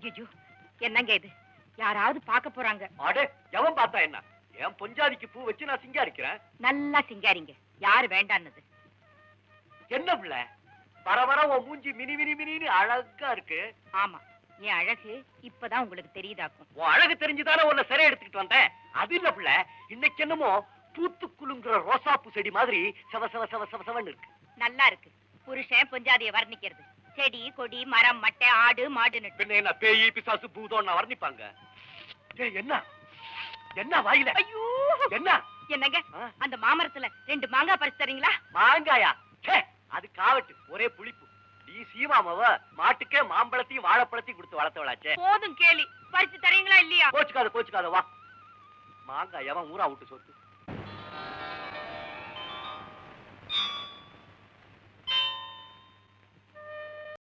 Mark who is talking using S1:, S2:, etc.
S1: ஐயோ, என்னங்க இது? யாராவது பார்க்க போறாங்க.
S2: அடே, எவன் பார்த்தா என்ன? என் பொஞ்சாதிக்கு பூ வச்சு நான் சிங்காரிக்கிறேன்.
S1: நல்லா சிங்காரிங்க. யாரு வேண்டான்னது?
S2: என்ன பிள்ளை வர வர உன் மூஞ்சி மினி மினி மினின்னு அழகா இருக்கு.
S1: ஆமா, என் அழகு இப்பதான் உங்களுக்கு தெரியுதாக்கும்.
S2: உன் அழகு தெரிஞ்சுதானே உன்னை சிறை எடுத்துக்கிட்டு வந்தேன். அது இல்ல பிள்ளை, இன்னைக்கு என்னமோ பூத்துக்குலுங்கிற ரோசாப்பூ செடி மாதிரி செவ செவ செவ செவ செவன்னு இருக்கு.
S1: நல்லா இருக்கு. புருஷன் பொஞ்சாதிய வர்ணிக்கிறது. செடி கொடி மரம் மட்டை ஆடு மாடுன்னு.
S2: பின்ன என்ன பேயி பிசாசு பூதம் வர்ணிப்பாங்க? என்ன என்ன வாயில?
S1: ஐயோ,
S2: என்ன
S1: என்னங்க அந்த மாமரத்துல 2 மாங்காய் பறிச்சு தரீங்களா?
S2: மாங்காயா? அது காவட்டு, ஒரே புளிப்பு. நீ சீமாமவ மாட்டுக்கே மாம்பழத்தையும் வாழைப்பழத்தையும் கொடுத்து வளர்த்தவளாச்சே.
S1: போதும் கேலி. பறிச்சு தரீங்களா இல்லையா?
S2: கோச்சுக்காத கோச்சுக்காத, வா. மாங்காய் எவன் ஊரா விட்டு சொத்து.